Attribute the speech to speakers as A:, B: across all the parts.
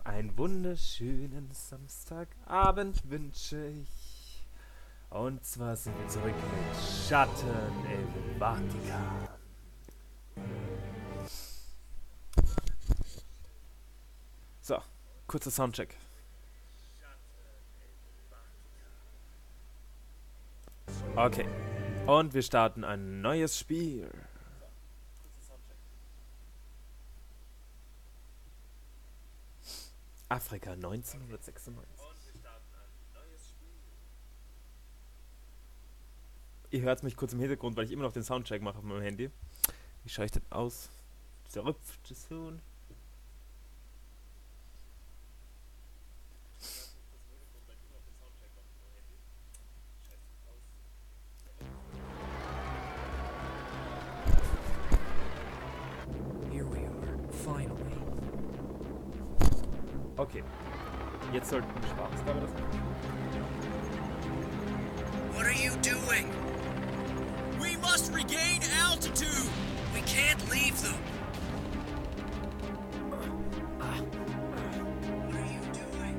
A: Einen wunderschönen Samstagabend wünsche ich. Und zwar sind wir zurück mit Schatten im Vatikan. So, kurzer Soundcheck. Okay, und wir starten ein neues Spiel. Afrika 1996. Ihr hört mich kurz im Hintergrund, weil ich immer noch den Soundcheck mache auf meinem Handy. Wie schaue ich denn aus? Zerrüpftes Huhn.
B: Here we are, finally.
A: Okay, jetzt sollten wir Spaß damit das.
B: What are you doing?
C: We must regain altitude!
B: We can't leave them. What are you doing?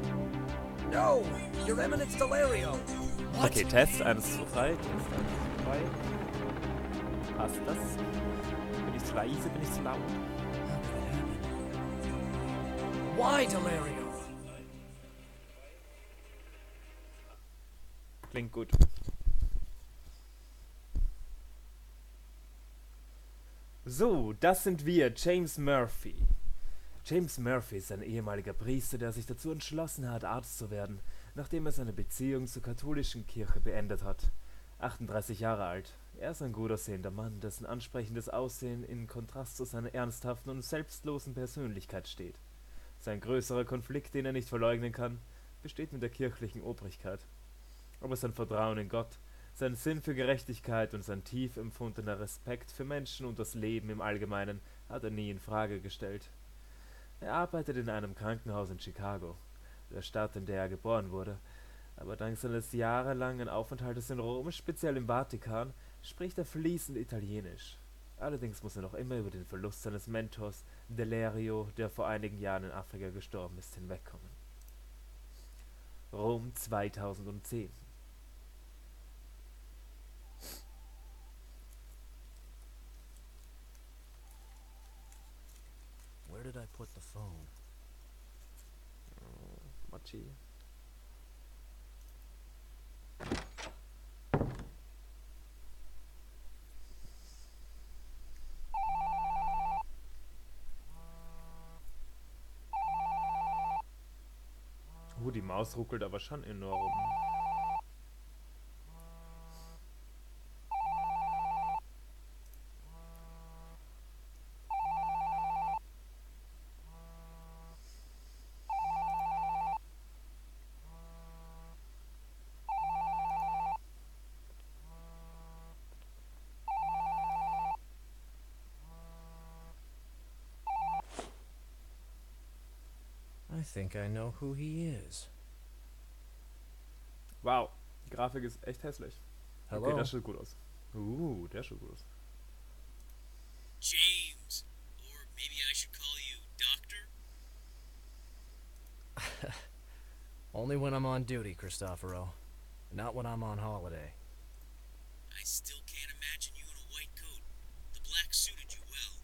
B: No! Your Eminence Delario! What?
A: Okay, Test 1, 2, 3, Test 1, 2, 3. Passt das? Bin ich zu leise, bin ich zu laut?
B: Why, Delario?
A: Klingt gut. So, das sind wir, James Murphy. James Murphy ist ein ehemaliger Priester, der sich dazu entschlossen hat, Arzt zu werden, nachdem er seine Beziehung zur katholischen Kirche beendet hat. 38 Jahre alt. Er ist ein gut aussehender Mann, dessen ansprechendes Aussehen in Kontrast zu seiner ernsthaften und selbstlosen Persönlichkeit steht. Sein größerer Konflikt, den er nicht verleugnen kann, besteht mit der kirchlichen Obrigkeit. Aber sein Vertrauen in Gott, sein Sinn für Gerechtigkeit und sein tief empfundener Respekt für Menschen und das Leben im Allgemeinen hat er nie in Frage gestellt. Er arbeitet in einem Krankenhaus in Chicago, der Stadt, in der er geboren wurde, aber dank seines jahrelangen Aufenthaltes in Rom, speziell im Vatikan, spricht er fließend Italienisch. Allerdings muss er noch immer über den Verlust seines Mentors, Delario, der vor einigen Jahren in Afrika gestorben ist, hinwegkommen. Rom 2010.
B: Where did I put the phone?
A: Machi. Die Maus ruckelt aber schon enorm.
B: I think I know who he is.
A: Wow, die Grafik ist echt hässlich.
B: Hello?
A: Okay, das sieht gut aus. Der sieht gut aus.
C: James! Or maybe I should call you Doctor?
B: Only when I'm on duty, Cristoforo. Not when I'm on holiday.
C: I still can't imagine you in a white coat. The black suited you well.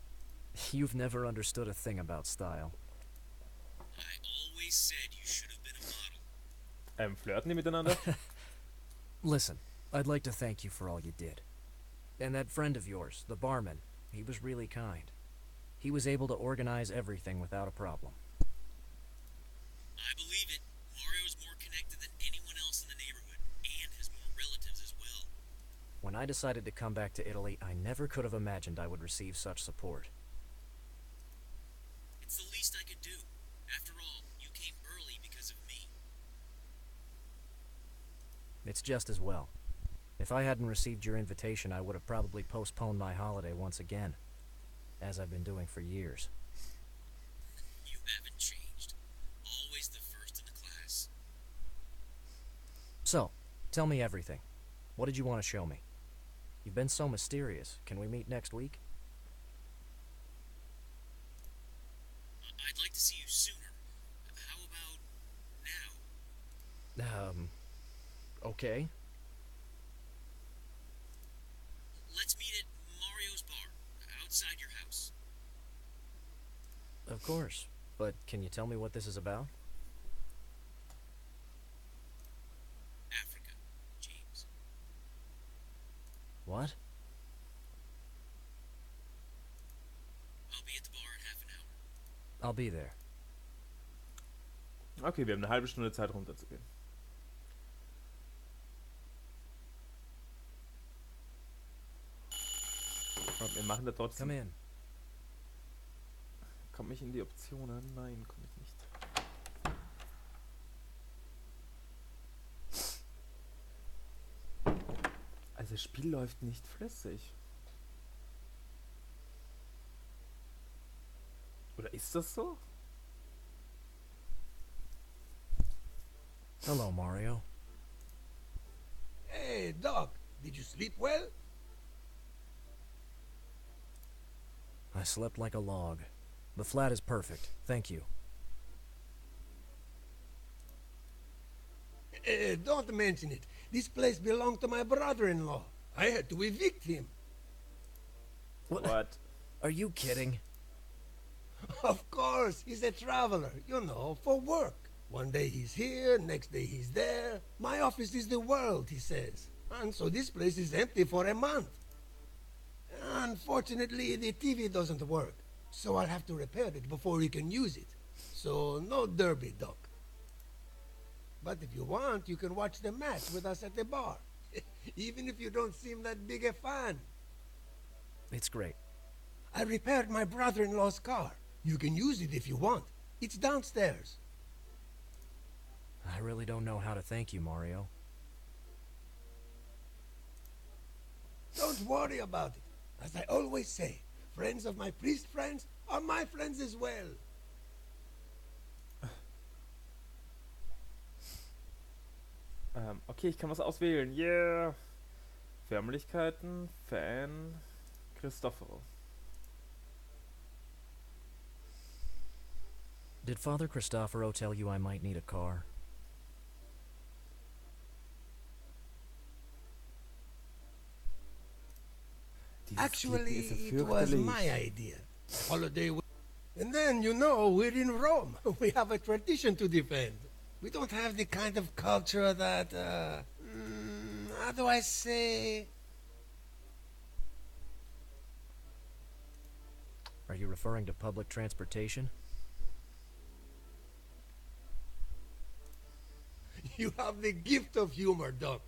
B: You've never understood a thing about style.
C: I always said you should have been a model.
A: Flirten die miteinander?
B: Listen, I'd like to thank you for all you did. And that friend of yours, the barman, he was really kind. He was able to organize everything without a problem.
C: I believe it. Mario's more connected than anyone else in the neighborhood, and has more relatives as well.
B: When I decided to come back to Italy, I never could have imagined I would receive such support.
C: It's the least I could do. After all, you came early because of me.
B: It's just as well. If I hadn't received your invitation, I would have probably postponed my holiday once again, as I've been doing for years.
C: You haven't changed. Always the first in the class.
B: So, tell me everything. What did you want to show me? You've been so mysterious. Can we meet next week?
C: I'd like to see you sooner. How
B: Okay.
C: Let's meet at Mario's bar, outside your house.
B: Of course. But can you tell me what this is about?
C: Africa, James.
B: What?
C: I'll be at the bar in half an hour.
B: I'll be there.
A: Okay, wir haben eine halbe Stunde Zeit runterzugehen. Und wir machen da trotzdem.
B: Come in.
A: Komme ich in die Optionen? Nein, komme ich nicht. Also das Spiel läuft nicht flüssig. Oder ist das so?
B: Hello, Mario.
D: Hey, Doc, did you sleep well?
B: I slept like a log. The flat is perfect. Thank you.
D: Don't mention it. This place belonged to my brother-in-law. I had to evict him.
A: What?
B: Are you kidding?
D: Of course, he's a traveler, you know, for work. One day he's here, next day he's there. My office is the world, he says. And so this place is empty for a month. Unfortunately, the TV doesn't work, so I'll have to repair it before we can use it. So no derby, Doc. But if you want, you can watch the match with us at the bar. Even if you don't seem that big a fan.
B: It's great.
D: I repaired my brother-in-law's car. You can use it if you want. It's downstairs.
B: I really don't know how to thank you, Mario.
D: Don't worry about it. As I always say, friends of my priest friends are my friends as well.
A: Okay, ich kann was auswählen. Yeah! Förmlichkeiten, Fan, Cristoforo.
B: Did Father Cristoforo tell you I might need a car?
D: Actually,
A: Klicken ist
D: it was
A: fürchterlich.
D: my idea. Holiday with... And then, you know, we're in Rome. We have a tradition to defend. We don't have the kind of culture that, how do I say...
B: Are you referring to public transportation?
D: You have the gift of humor, Doc.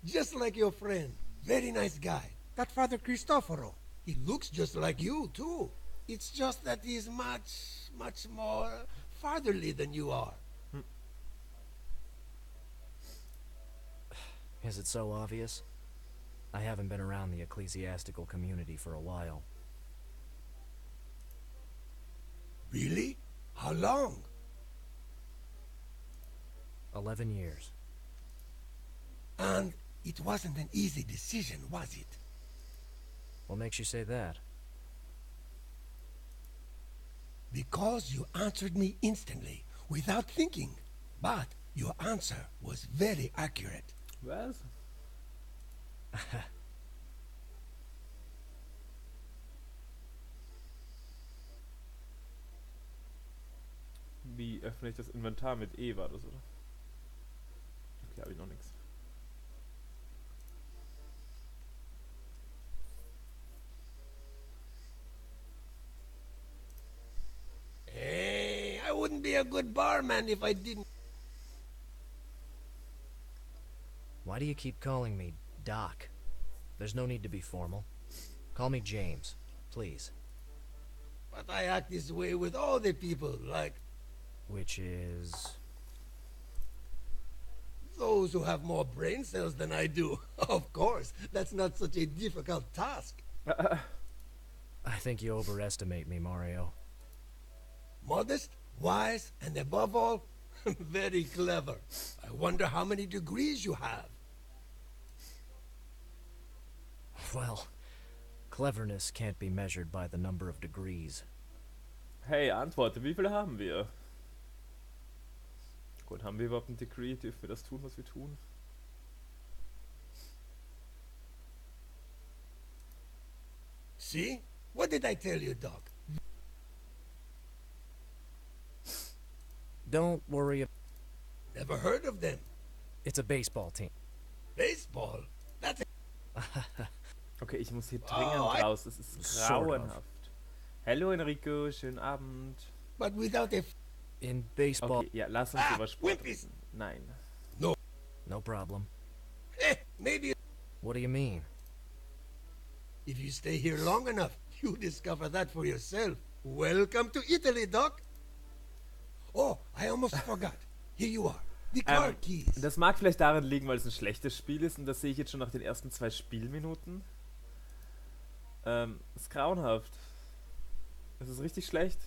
D: Just like your friend. Very nice guy. That Father Cristoforo. He looks just like you, too. It's just that he's much more fatherly than you are.
B: Is it so obvious? I haven't been around the ecclesiastical community for a while.
D: Really? How long?
B: 11 years.
D: And it wasn't an easy decision, was it?
B: What makes you say that?
D: Because you answered me instantly, without thinking. But your answer was very accurate.
A: Was? Wie öffne ich das Inventar mit E, war das, oder? Okay, habe ich noch nichts.
D: Hey, I wouldn't be a good barman if I didn't.
B: Why do you keep calling me Doc? There's no need to be formal. Call me James, please.
D: But I act this way with all the people, like
B: Which is...
D: those who have more brain cells than I do. Of course, that's not such a difficult task.
B: I think you overestimate me, Mario.
D: Modest, wise, and above all, very clever. I wonder how many degrees you have.
B: Well, cleverness can't be measured by the number of degrees.
A: Hey, antworte, wie viele haben wir? abholen. Haben wir überhaupt ein Degree? Dürfen wir das tun, was wir tun?
D: See? What did I tell you, Doc?
B: Don't worry.
D: Never heard of them.
B: It's a baseball team.
D: Baseball? That's
A: Okay, ich muss hier dringend raus. Es ist
B: Sort of.
A: grauenhaft. Hallo Enrico, schönen Abend.
D: but without a
B: In baseball,
A: Okay, ja, lass uns über Sport
D: Whippies.
A: reden. Nein.
B: no problem.
D: maybe
B: What do you mean?
D: if you stay here long enough, you'll discover that for yourself. Welcome to Italy, Doc. Oh, I almost forgot. Here you are. The car keys.
A: Das mag vielleicht daran liegen, weil es ein schlechtes Spiel ist und das sehe ich jetzt schon nach den ersten 2 Spielminuten. Ist grauenhaft. Es ist richtig schlecht.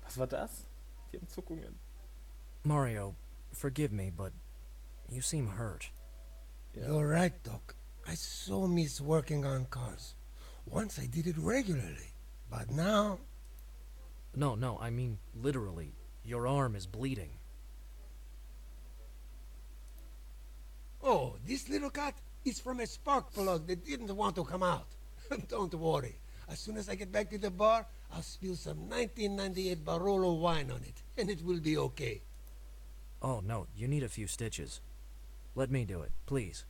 A: Was war das? Die haben Zuckungen.
B: Mario, forgive me, but you seem hurt.
A: Ja.
D: You're right, Doc. I so miss working on cars. Once I did it regularly, but now...
B: No, I mean literally. Your arm is bleeding.
D: Oh, this little cut is from a spark plug that didn't want to come out. Don't worry. As soon as I get back to the bar, I'll spill some 1998 Barolo wine on it, and it will be okay.
B: Oh, no, you need a few stitches. Let me do it, please.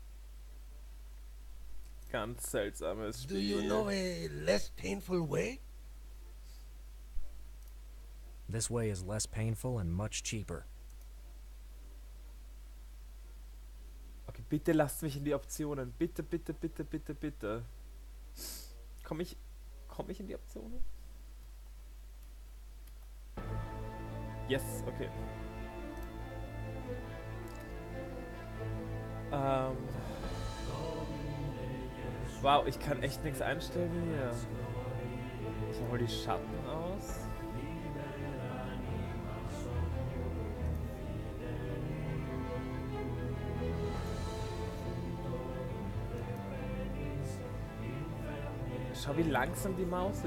A: Ganz seltsames Spiel.
D: Do you know a less painful way?
B: This way is less painful and much cheaper.
A: Okay, bitte lasst mich in die Optionen. Bitte, bitte, bitte, bitte, bitte. Komm ich in die Optionen? Yes, okay. Wow, ich kann echt nichts einstellen hier. Ich hol die Schatten aus. Schau, wie langsam die Maus ist.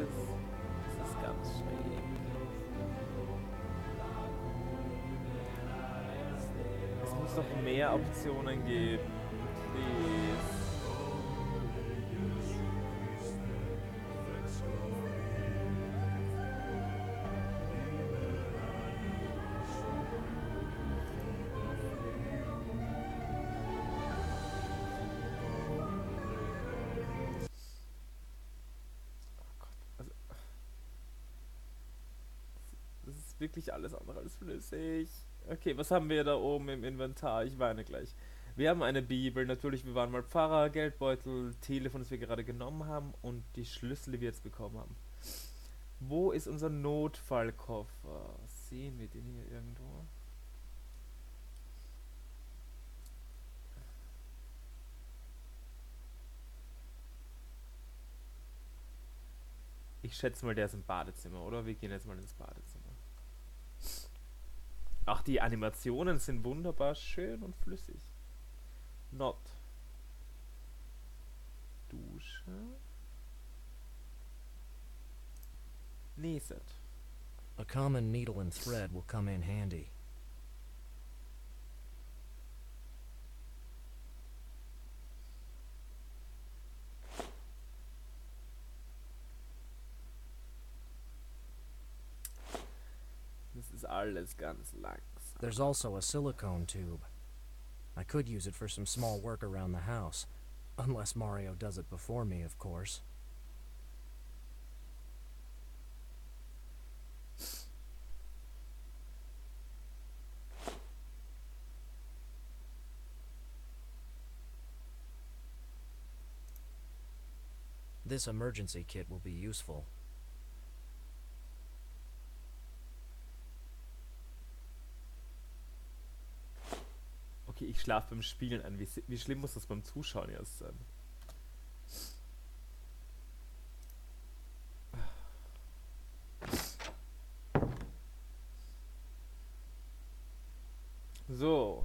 A: Das ist ganz schräg. Es muss doch mehr Optionen geben. Please. Wirklich alles andere als flüssig. Okay, was haben wir da oben im Inventar? Ich weine gleich. Wir haben eine Bibel, natürlich, wir waren mal Pfarrer, Geldbeutel, Telefon, das wir gerade genommen haben und die Schlüssel, die wir jetzt bekommen haben. Wo ist unser Notfallkoffer? Sehen wir den hier irgendwo? Ich schätze mal, der ist im Badezimmer, oder? Wir gehen jetzt mal ins Badezimmer. Ach, die Animationen sind wunderbar schön und flüssig. Not. Dusche. Nähset.
B: A common needle and thread will come in handy.
A: Das ist alles ganz langsam.
B: There's also a silicone tube. I could use it for some small work around the house. Unless Mario does it before me, of course. This emergency kit will be useful.
A: Okay, ich schlafe beim Spielen ein. Wie schlimm muss das beim Zuschauen erst sein? So.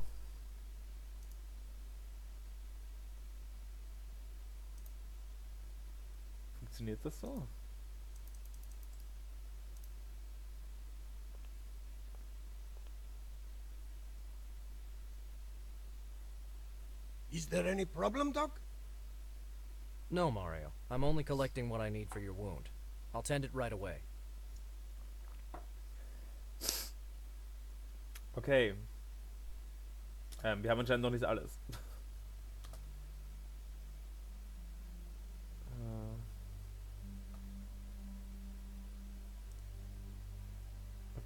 A: Funktioniert das so?
D: Is there any problem, Doc?
B: No, Mario. I'm only collecting what I need for your wound. I'll tend it right away.
A: Okay. Wir haben anscheinend noch nicht alles.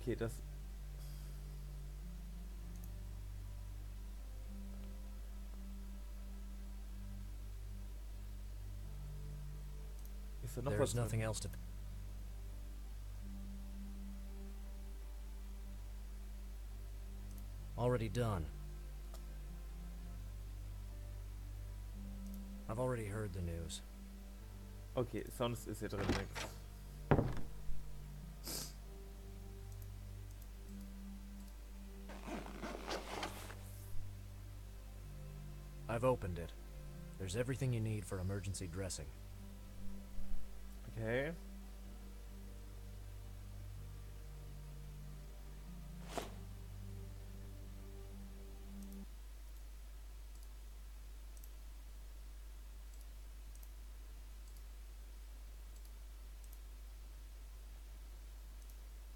A: Okay, das... Ist da noch
B: There's
A: was drin?
B: nothing else to... Already done. I've already heard the news.
A: Okay, sonst ist hier drin nichts.
B: I've opened it. There's everything you need for emergency dressing.
A: Okay.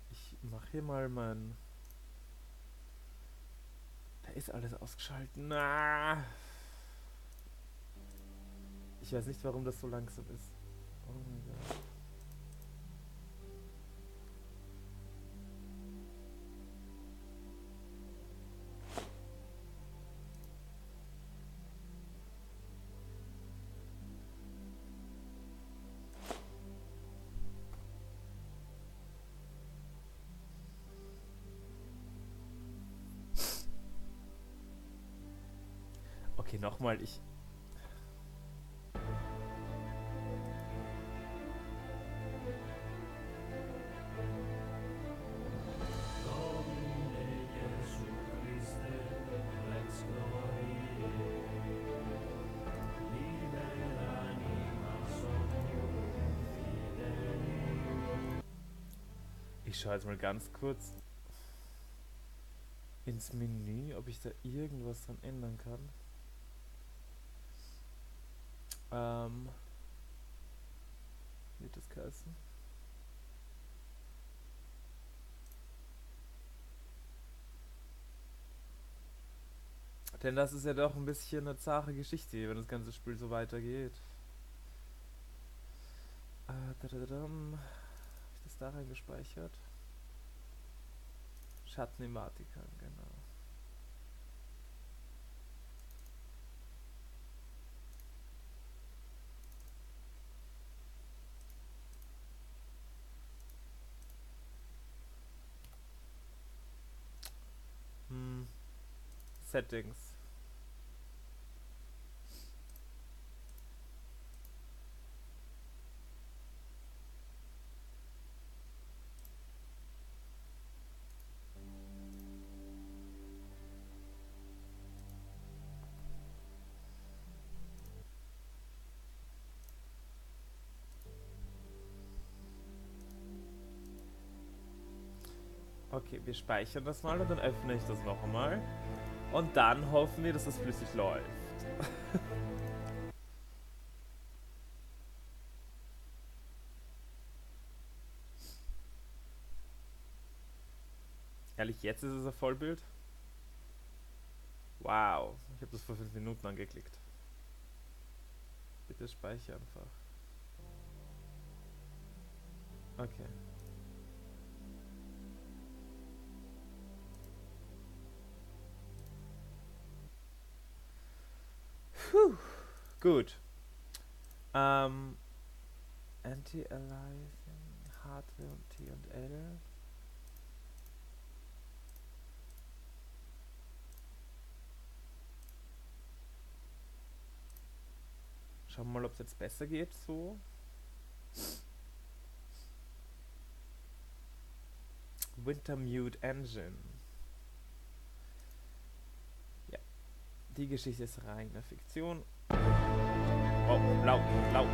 A: Ich mach hier mal mein... Da ist alles ausgeschaltet. Na. Ich weiß nicht, warum das so langsam ist. Oh mein Gott. Okay, nochmal, ich... Ich schaue jetzt mal ganz kurz ins Menü, ob ich da irgendwas dran ändern kann. Wird das geheißen? Denn das ist ja doch ein bisschen eine zahre Geschichte, wenn das ganze Spiel so weitergeht. Habe ich das da reingespeichert? Schatten im Vatikan, genau. Settings. Okay, wir speichern das mal und dann öffne ich das noch einmal. Und dann hoffen wir, dass das flüssig läuft. Ehrlich, jetzt ist es ein Vollbild? Wow, ich habe das vor 5 Minuten angeklickt. Bitte speichere einfach. Okay. Puh. Gut. Anti-Aliasing, Hardware und T&L. Schauen wir mal, ob es jetzt besser geht, so. Wintermute Engine. Ja. Die Geschichte ist reine Fiktion. Oh, laut, laut.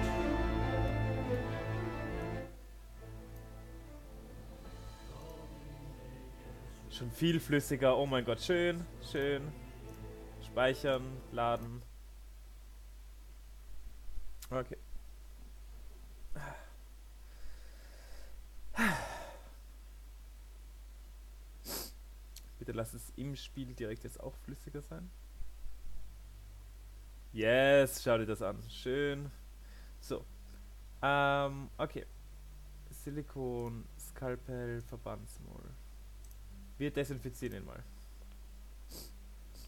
A: Schon viel flüssiger. Oh mein Gott, schön, schön. Speichern, laden. Okay. Bitte lass es im Spiel direkt jetzt auch flüssiger sein. Yes, schau dir das an. Schön. So. Okay. Silikon, Skalpell, Verbandsmoll. Wir desinfizieren ihn mal.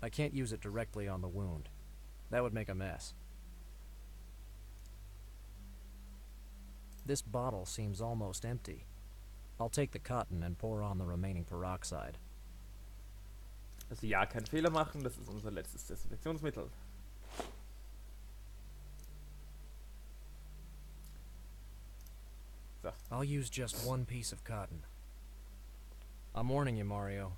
B: I can't use it directly on the wound. That would make a mess. This bottle seems almost empty. I'll take the cotton and pour on the remaining peroxide.
A: Also ja, keinen Fehler machen, das ist unser letztes Desinfektionsmittel. So.
B: I'll use just one piece of cotton. I'm warning you, Mario.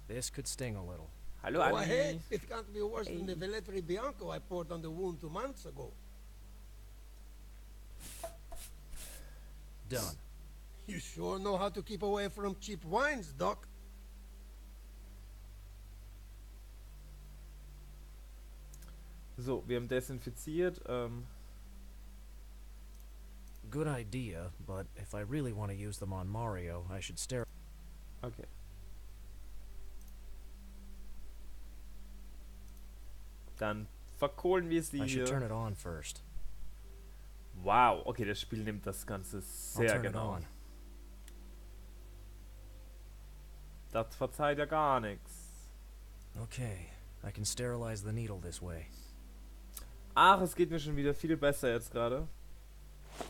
B: This could sting a little.
A: Hallo
D: Go
A: Anni.
D: ahead. It can't be worse than the Velletri Bianco I poured on the wound 2 months ago.
B: Done.
D: You sure know how to keep away from cheap wines, Doc.
A: So, wir haben desinfiziert.
B: Good idea, but if I really want to use them on Mario, I should stare.
A: Okay. Dann verkohlen wir sie
B: I should turn
A: hier.
B: it on first.
A: Wow, okay, das Spiel nimmt das Ganze
B: I'll
A: sehr
B: turn it
A: genau.
B: on.
A: Das verzeiht ja gar nichts.
B: Okay, I can sterilize the needle this way.
A: Ach, es geht mir schon wieder viel besser jetzt gerade.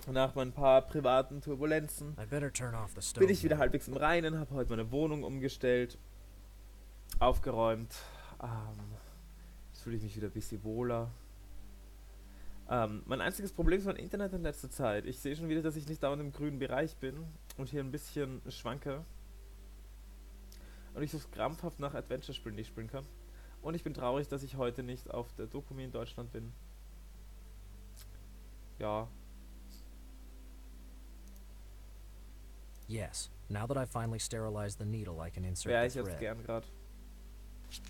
A: Nach ein paar privaten Turbulenzen
B: I better turn off the stove.
A: bin ich wieder
B: now.
A: halbwegs im Reinen, habe heute meine Wohnung umgestellt, aufgeräumt. Jetzt fühle ich mich wieder ein bisschen wohler. Mein einziges Problem ist mein Internet in letzter Zeit. Ich sehe schon wieder, dass ich nicht dauernd im grünen Bereich bin und hier ein bisschen schwanke. Und ich suche krampfhaft nach Adventure-Spielen, die ich spielen kann. Und ich bin traurig, dass ich heute nicht auf der Dokumi in Deutschland bin. Ja.
B: Yes, now that I finally sterilized the needle, I can insert
A: Wäre
B: the
A: ich jetzt
B: thread.
A: gern gerade.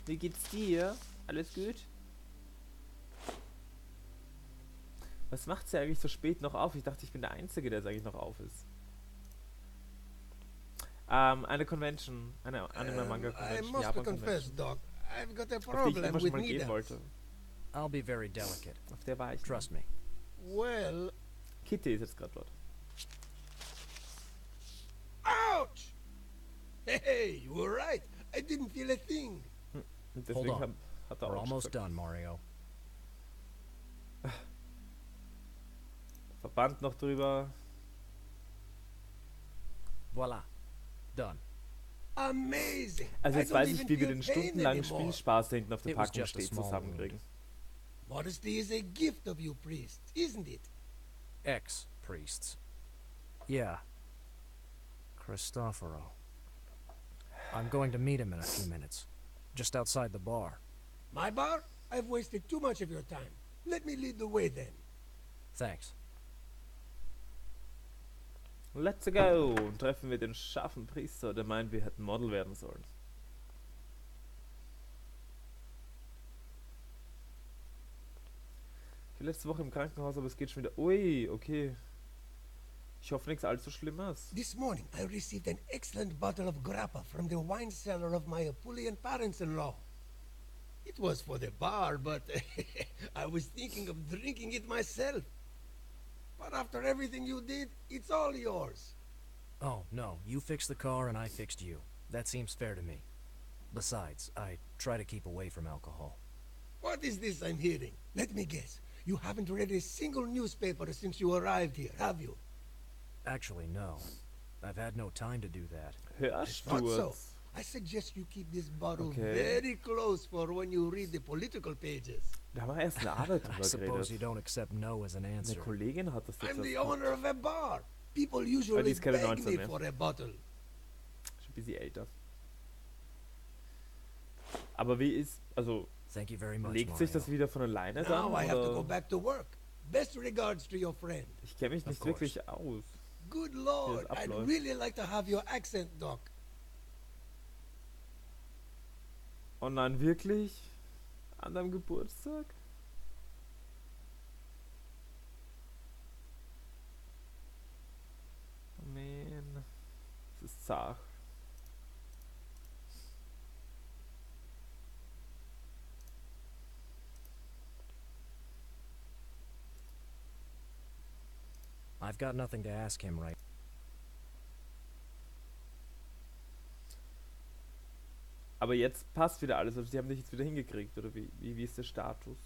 A: Wie geht's dir? Alles gut? Was macht sie eigentlich so spät noch auf? Ich dachte, ich bin der Einzige, der jetzt eigentlich noch auf ist. Eine Convention. Eine Anime-Manga
D: I
A: Convention.
D: must
A: Japan
D: confess,
A: Convention.
D: Doc, I've got a
A: Auf die ich
D: problem
A: immer schon
D: with
A: mal gehen
D: needles.
A: wollte.
B: I'll be very delicate.
A: Auf der war ich.
B: Trust me.
D: Well,
A: Kitty ist jetzt gerade dort.
D: ouch! Hey, you were right. I didn't feel a thing.
A: Und
B: Hold
A: deswegen
B: on.
A: hat er
B: We're
A: auch
B: almost
A: gesagt.
B: done, Mario.
A: Verband noch drüber.
B: Voila. Done.
D: Amazing.
A: Also
D: I
A: jetzt
D: don't
A: weiß ich,
D: even
A: wie wir
D: feel
A: den
D: pain
A: stundenlangen
D: anymore.
A: Spielspaß, der hinten auf der
B: It was
A: Packung
B: just a
A: steht,
B: small
A: zusammenkriegen.
D: Modesty is a gift of you priests, isn't it?
B: Ex-priests. Yeah. Cristoforo. I'm going to meet him in a few minutes. Just outside the bar.
D: My bar? I've wasted too much of your time. Let me lead the way then.
B: Thanks.
A: Let's go! Und treffen wir den scharfen Priester, der meint, wir hätten Model werden sollen. Okay, letzte Woche im Krankenhaus, aber es geht schon wieder. Ui, okay. Ich hoffe nichts allzu Schlimmes.
D: This morning, I received an excellent bottle of grappa from the wine cellar of my Apulian parents-in-law. It was for the bar, but I was thinking of drinking it myself. But after everything you did, it's all yours.
B: Oh, no. You fixed the car and I fixed you. That seems fair to me. Besides, I try to keep away from alcohol.
D: What is this I'm hearing? Let me guess. You haven't read a single newspaper since you arrived here, have you?
B: Actually, no. I've had no time to do that.
A: Hörst
D: Thought
A: du
D: so.
A: es?
D: I suggest you keep this bottle
A: Okay.
D: very close for when you read the political pages.
A: Da haben wir erst eine Arbeit
B: I
A: drüber
B: suppose you
A: geredet.
B: don't accept no as an
A: Eine
B: answer.
A: Kollegin hat das jetzt
D: I'm the
A: erst
D: owner of a bar. People
A: die
D: usually
A: ist keine
D: beg
A: 19
D: me
A: mehr.
D: for a bottle.
A: Schon ein bisschen älter. Aber wie ist, also
B: Thank you very much,
A: legt sich das
B: Mario.
A: wieder von alleine dann?
D: Now I have to go
A: Oder?
D: back to work. Best regards to your friend.
A: Ich kenne mich
B: Of
A: nicht
B: course.
A: wirklich aus.
D: Good Lord,
A: Yes,
D: I'd
A: upload.
D: really like to have your accent, Doc.
A: Oh nein, wirklich? An deinem Geburtstag? ist zart.
B: I've got nothing to ask him right.
A: Aber jetzt passt wieder alles. Also die haben dich jetzt wieder hingekriegt, oder wie ist der Status?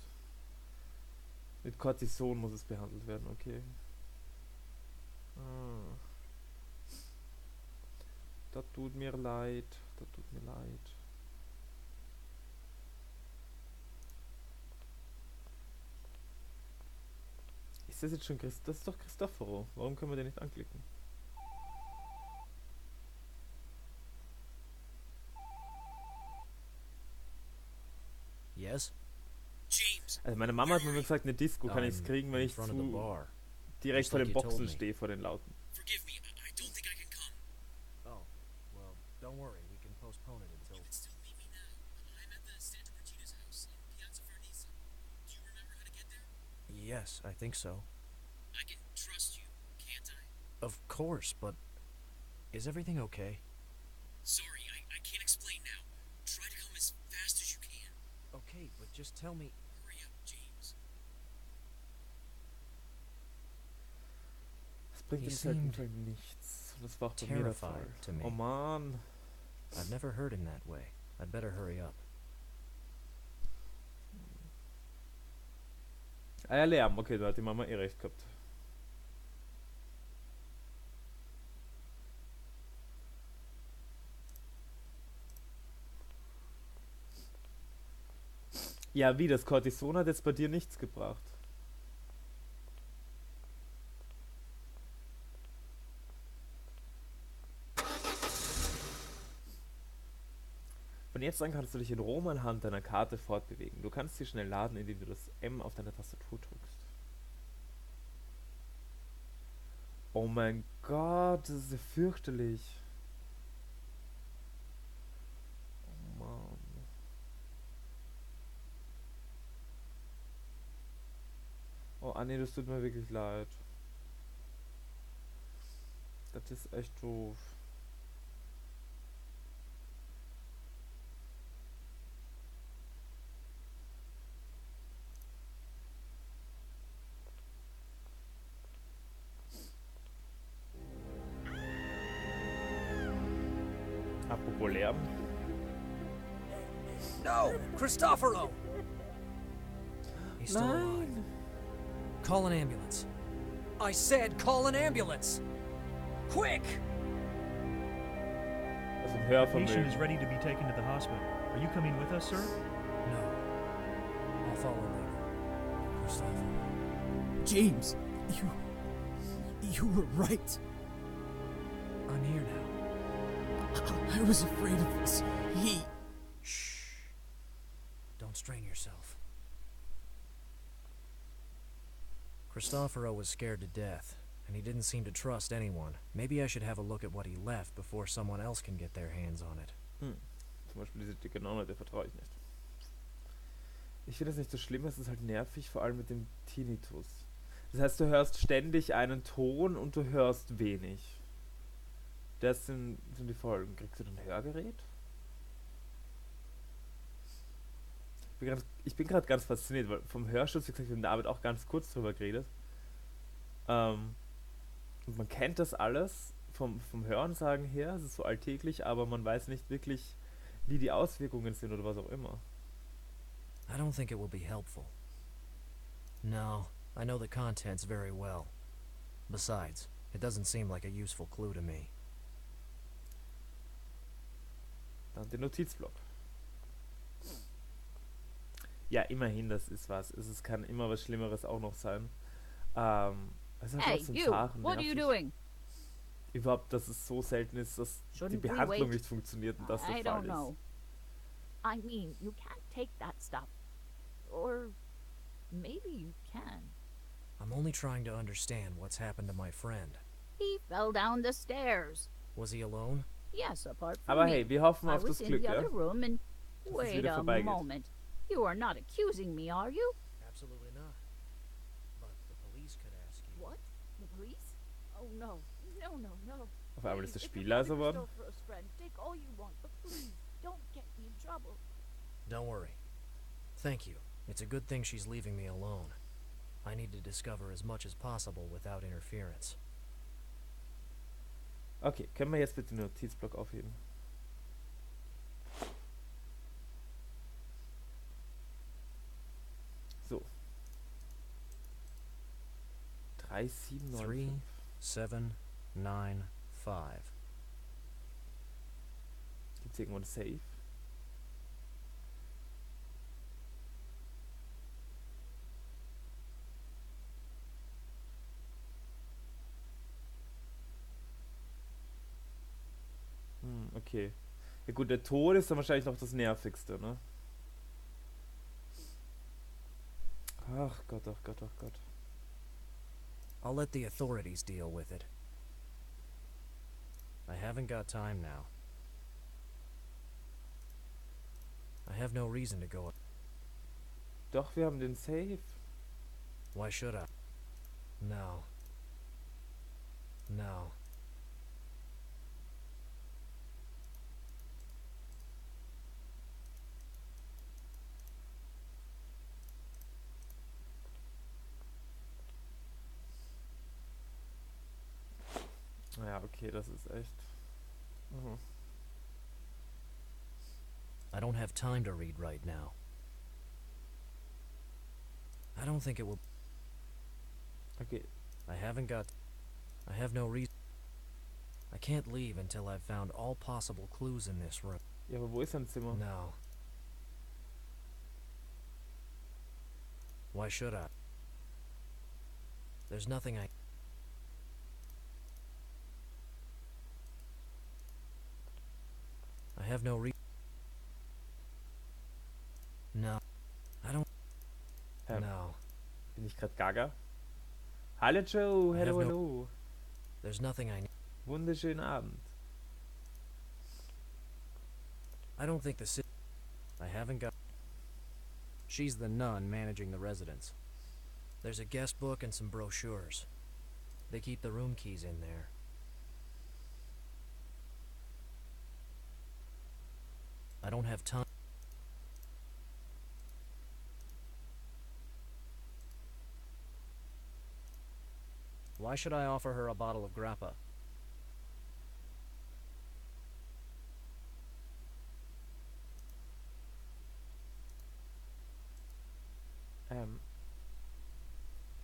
A: Mit Cortison muss es behandelt werden, okay. Ah. Das tut mir leid. Das tut mir leid. Ist das jetzt schon das ist doch Cristoforo. Warum können wir den nicht anklicken?
B: Yes?
C: James,
A: Also meine Mama hat mir gesagt, eine Disco kann ich kriegen, wenn
B: in
A: ich
B: front of the
A: zu
B: bar.
A: direkt
B: Just
A: vor
B: like
A: den
B: you told
A: Boxen
B: me.
A: stehe, vor den Lauten.
C: forgive me. I don't think I can come.
B: Oh, well, don't worry. We can postpone it until...
C: You can still meet me now. I'm at the Santa Brigita's house on Piazza Farnese. Do you remember how to get there?
B: Yes, I think so.
C: I can trust you, can't I?
B: Of course, but... Is everything okay?
C: Sorry, I can't explain now. Try to come as fast as you can.
B: Okay, but just tell me...
C: Hurry up, James.
A: Das bringt
B: He
A: im seltenen
B: seemed
A: Fall nichts. Und das war auch bei mir der Fall.
B: terrified to me.
A: Oh Mann.
B: I've never heard him that way. I'd better hurry up.
A: Ah ja, Lärm. Okay, da hat die Mama eh recht gehabt. Ja, wie? Das Cortison hat jetzt bei dir nichts gebracht. Von jetzt an kannst du dich in Rom anhand deiner Karte fortbewegen. Du kannst sie schnell laden, indem du das M auf deiner Tastatur drückst. Oh mein Gott, das ist ja fürchterlich. Oh Mann. Oh Anni, das tut mir wirklich leid. Das ist echt doof. Apropos Lärm.
B: No! Cristoforo! He's still alive. Call an ambulance. I said call an ambulance! Quick!
A: Das ist ein
E: Patient
A: Hörvermögen.
E: is ready to be taken to the hospital. Are you coming with us, sir?
B: No. I'll follow later. Cristoforo.
F: James, you were right.
B: I'm here now.
F: I was afraid of this.
B: Shh. Don't strain yourself. Cristoforo was scared to death, and he didn't seem to trust anyone. Maybe I should have a look at what he left before someone else can get their hands on it.
A: Zum Beispiel diese dicke Nonne, der vertraue ich nicht. Ich finde es nicht so schlimm, es ist halt nervig, vor allem mit dem Tinnitus. Das heißt, du hörst ständig einen Ton und du hörst wenig. Das sind die Folgen. Kriegst du ein Hörgerät? Ich bin gerade ganz fasziniert, weil vom Hörschutz, wie gesagt, wir haben David auch ganz kurz drüber geredet. Und man kennt das alles vom Hörensagen her, es ist so alltäglich, aber man weiß nicht wirklich, wie die Auswirkungen sind oder was auch immer.
B: I don't think it will be helpful. No, I know the contents very well. Besides, it doesn't seem like a useful clue to me.
A: Dann den Notizblock. Ja, immerhin, das ist was. Es kann immer was Schlimmeres auch noch sein. Es ist
G: Hey,
A: trotzdem
G: you!
A: zart und
G: What are you
A: nervig.
G: doing?
A: Überhaupt, dass es so selten ist, dass die
G: Shouldn't we
A: Behandlung
G: wait?
A: nicht funktioniert und das der
G: I
A: Fall
G: don't know. I mean, you can't take that stuff. Or maybe you can.
B: I'm only trying to understand what's happened to my friend.
G: He fell down the stairs.
B: Was he alone?
G: Yes, apart from
A: Aber
G: me.
A: hey, wir hoffen
G: I
A: auf
G: was
A: das
G: in
A: Glück,
G: the
A: ja?
G: other room and...
A: es
G: Wait
A: wieder
G: a
A: vorbeigeht.
G: moment. You are not accusing me, are you?
B: Absolutely not. But the police could ask you.
G: What? The police? Oh, no. No, no, no.
A: Auf einmal ist das
G: Please, if
A: Spiel
G: you're
A: leiser
G: Father
A: geworden.
G: Christopher's friend, take all you want, but please, don't get me in trouble.
B: Don't worry. Thank you. It's a good thing she's leaving me alone. I need to discover as much as possible without interference.
A: Okay, können wir jetzt bitte den Notizblock aufheben? So. 3795.
B: 3795.
A: Gibt's irgendwo ein Safe? Okay. Ja gut, der Tod ist dann wahrscheinlich noch das Nervigste, ne? Ach Gott, ach Gott, ach Gott.
B: I'll let the authorities deal with it. I haven't got time now. I have no reason to go.
A: Doch, wir haben den Safe.
B: Why should I? No. No.
A: Ja, okay, das ist echt... Mhm.
B: I don't have time to read right now. I don't think it will.
A: Okay,
B: I haven't got. I have no reason. I can't leave until I've found all possible clues in this room.
A: ja, aber wo ist sein Zimmer?
B: No. Why should I? There's nothing I. I have no reason. No. I don't. No.
A: Bin ich gerade gaga? Hallo Joe,
B: I
A: hello,
B: have no-
A: hello.
B: There's nothing I need.
A: Wunderschönen Abend.
B: I don't think the city. I haven't got. She's the nun managing the residence. There's a guest book and some brochures. They keep the room keys in there. I don't have time. Why should I offer her a bottle of grappa?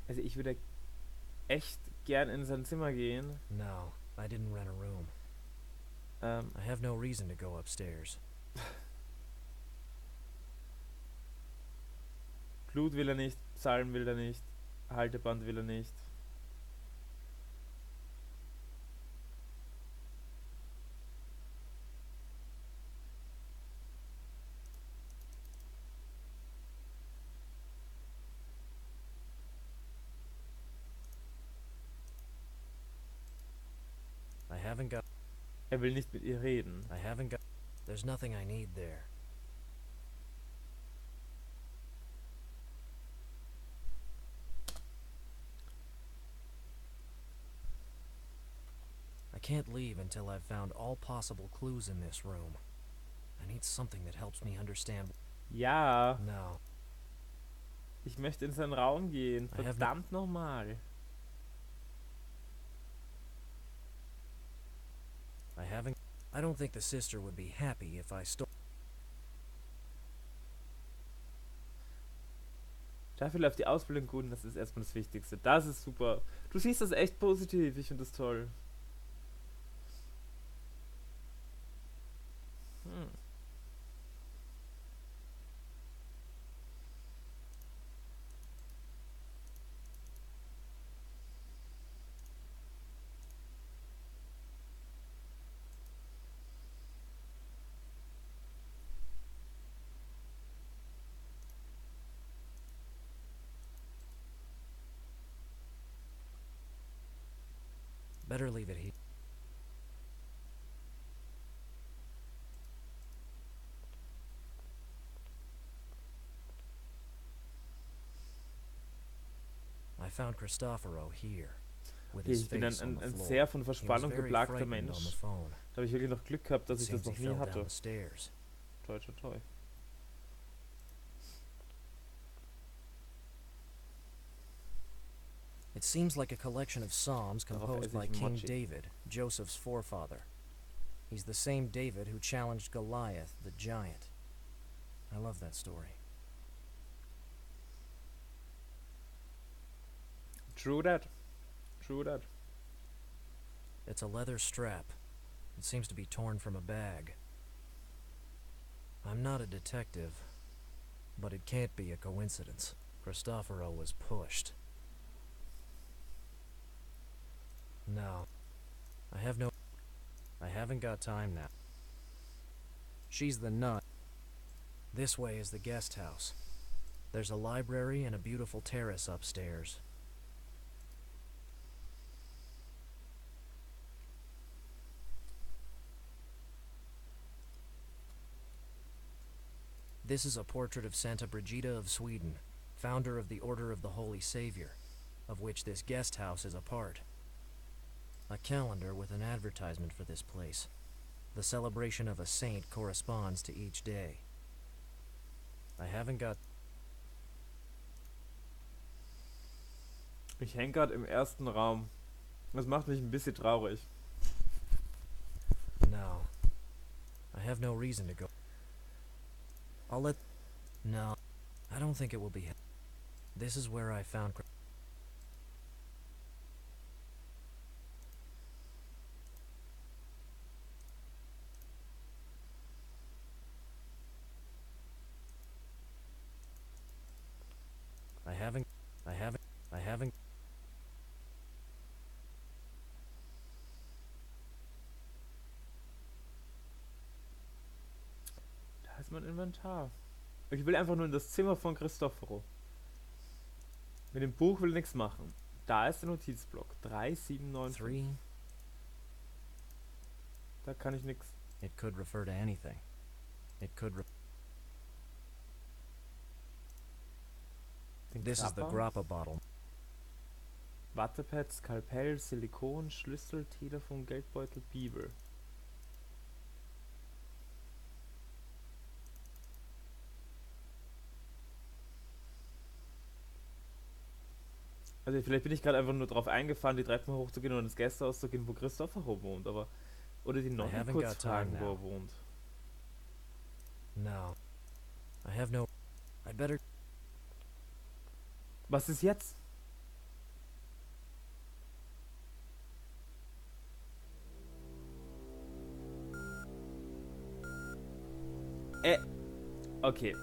A: Also ich würde echt gern in sein Zimmer gehen.
B: No, I didn't rent a room. I have no reason to go upstairs.
A: Blut will er nicht, Psalm will er nicht, Halteband will er nicht.
B: I haven't got.
A: Er will nicht mit ihr reden.
B: I haven't got. There's nothing I need there. I can't leave until I've found all possible clues in this room. I need something that helps me understand.
A: Ja,
B: No.
A: ich möchte in seinen Raum gehen.
B: I have no-
A: Verdammt nochmal.
B: I haven't. I don't think the sister would be happy if I stole.
A: Dafür läuft die Ausbildung gut und das ist erstmal das Wichtigste. Das ist super. Du siehst das echt positiv. Ich finde das toll.
B: Better leave it here. I found Cristoforo here. with
A: Okay,
B: his
A: ich bin
B: face on the
A: ein
B: floor.
A: sehr von
B: He was
A: Verspannung
B: very
A: geplagter
B: frightened on the
A: Mensch.
B: phone.
A: Da habe ich wirklich noch Glück gehabt, dass
B: It
A: ich das
B: seems he
A: noch nie
B: fell down
A: hatte.
B: the stairs.
A: Toi, toi, toi.
B: It seems like a collection of psalms
A: Darauf
B: composed
A: esse
B: by
A: ich
B: King
A: Mochi.
B: David, Joseph's forefather. He's the same David who challenged Goliath, the giant. I love that story.
A: True that. True that.
B: It's a leather strap. It seems to be torn from a bag. I'm not a detective, but it can't be a coincidence. Cristoforo was pushed. No. I haven't got time now. She's the nun. This way is the guest house. There's a library and a beautiful terrace upstairs. This is a portrait of Santa Brigida of Sweden, founder of the Order of the Holy Savior, of which this guest house is a part. A calendar with an advertisement for this place. The celebration of a saint corresponds to each day. I haven't got...
A: Ich hänge gerade im ersten Raum. Das macht mich ein bisschen traurig.
B: No. I have no reason to go. I'll let... No. I don't think it will be... This is where I found... I haven't...
A: Da ist mein Inventar. Ich will einfach nur in das Zimmer von Cristoforo. Mit dem Buch will ich nichts machen. Da ist der Notizblock. 3795.
B: 3.
A: Da kann ich nichts.
B: It could refer to anything. It could... This is the grappa bottle.
A: Wattepad, Skalpell, Silikon, Schlüssel, Telefon, Geldbeutel, Bibel. Also vielleicht bin ich gerade einfach nur drauf eingefahren, die Treppen hochzugehen und ins Gästehaus zu gehen, wo Cristoforo wohnt, aber... Oder die Nonne
B: haven't
A: kurz
B: got time
A: fragen, wo
B: now.
A: er wohnt.
B: No. I have no... I'd better...
A: Was ist jetzt? Okay.